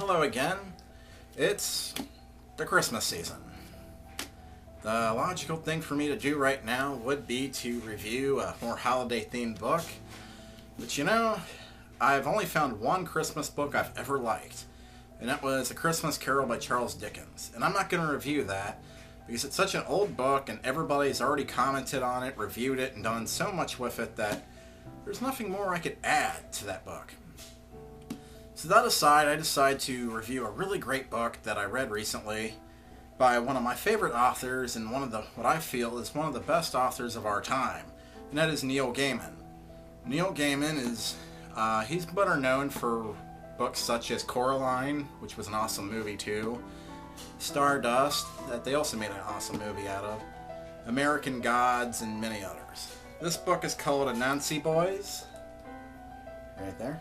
hello again. It's the Christmas season. The logical thing for me to do right now would be to review a more holiday-themed book. But you know, I've only found one Christmas book I've ever liked, and that was A Christmas Carol by Charles Dickens. And I'm not going to review that, because it's such an old book and everybody's already commented on it, reviewed it, and done so much with it that there's nothing more I could add to that book. So that aside, I decided to review a really great book that I read recently by one of my favorite authors and what I feel is one of the best authors of our time, and that is Neil Gaiman. Neil Gaiman is, he's better known for books such as Coraline, which was an awesome movie too, Stardust, that they also made an awesome movie out of, American Gods, and many others. This book is called Anansi, Boys, right there.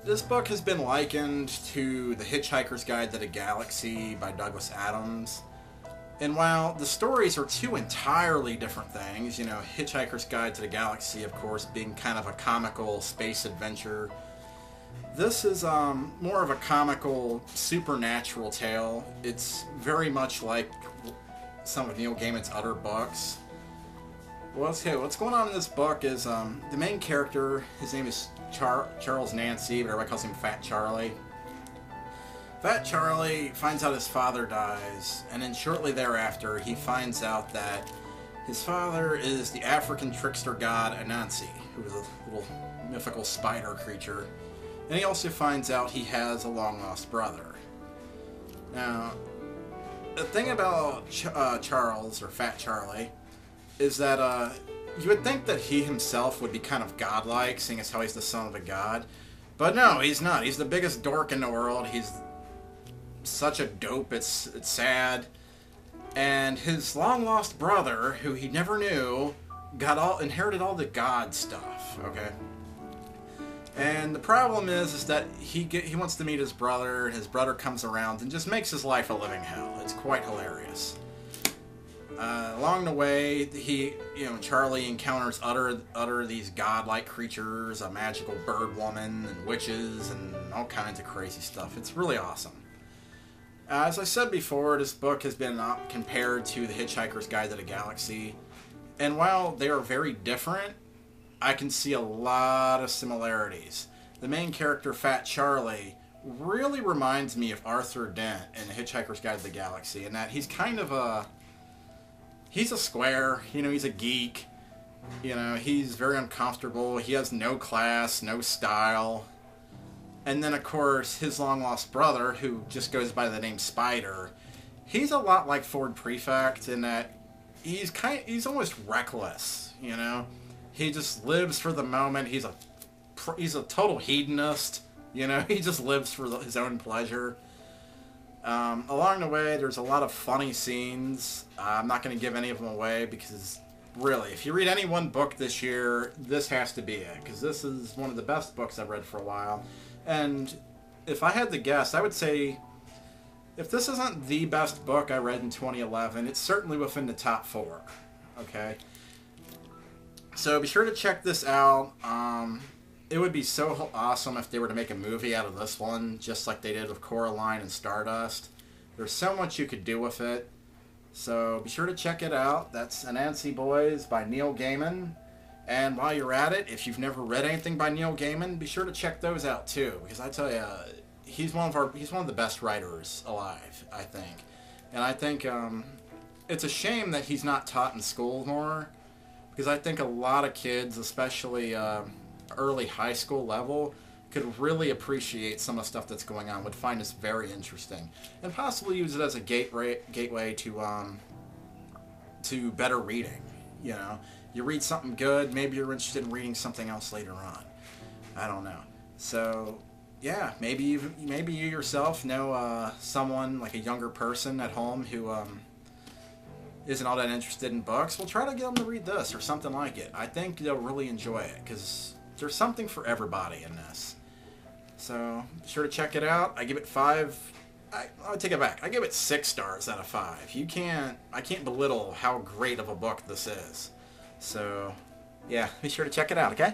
This book has been likened to The Hitchhiker's Guide to the Galaxy by Douglas Adams. And while the stories are two entirely different things, you know, Hitchhiker's Guide to the Galaxy, of course, being kind of a comical space adventure, this is more of a comical supernatural tale. It's very much like some of Neil Gaiman's other books. Well, okay, what's going on in this book is the main character, his name is Charles Nancy, but everybody calls him Fat Charlie. Fat Charlie finds out his father dies, and then shortly thereafter he finds out that his father is the African trickster god Anansi, who is a little mythical spider creature. And he also finds out he has a long-lost brother. Now, the thing about Charles, or Fat Charlie, is that you would think that he himself would be kind of godlike, seeing as how he's the son of a god. But no, he's not. He's the biggest dork in the world. He's such a dope, it's sad. And his long-lost brother, who he never knew, inherited all the god stuff, okay? And the problem is that he wants to meet his brother, and his brother comes around and just makes his life a living hell. It's quite hilarious. Along the way, Charlie encounters other these godlike creatures, a magical bird woman, and witches, and all kinds of crazy stuff. It's really awesome. As I said before, this book has been compared to The Hitchhiker's Guide to the Galaxy, and while they are very different, I can see a lot of similarities. The main character, Fat Charlie, really reminds me of Arthur Dent in The Hitchhiker's Guide to the Galaxy, in that he's kind of he's a square, he's a geek, he's very uncomfortable, he has no class, no style. And then, of course, his long-lost brother, who just goes by the name Spider, he's a lot like Ford Prefect in that he's almost reckless, He just lives for the moment. He's a total hedonist, He just lives for his own pleasure. Along the way, there's a lot of funny scenes. I'm not going to give any of them away because, really, if you read any one book this year, this has to be it. Because this is one of the best books I've read for a while. And if I had to guess, I would say, if this isn't the best book I read in 2011, it's certainly within the top 4. Okay? So be sure to check this out. It would be so awesome if they were to make a movie out of this one, just like they did with Coraline and Stardust. There's so much you could do with it. So be sure to check it out. That's Anansi, Boys by Neil Gaiman. And while you're at it, if you've never read anything by Neil Gaiman, be sure to check those out too. Because I tell you, he's one of the best writers alive, I think. And I think it's a shame that he's not taught in school more. Because I think a lot of kids, especially early high school level, could really appreciate some of the stuff that's going on, would find this very interesting, and possibly use it as a gateway to better reading. You read something good, maybe you're interested in reading something else later on. I don't know. So yeah, maybe you yourself know someone, like a younger person at home who isn't all that interested in books. Well, try to get them to read this or something like it. I think they'll really enjoy it because there's something for everybody in this. So be sure to check it out. I give it 5. I'll take it back. I give it 6 stars out of 5. I can't belittle how great of a book this is. So yeah, be sure to check it out, okay?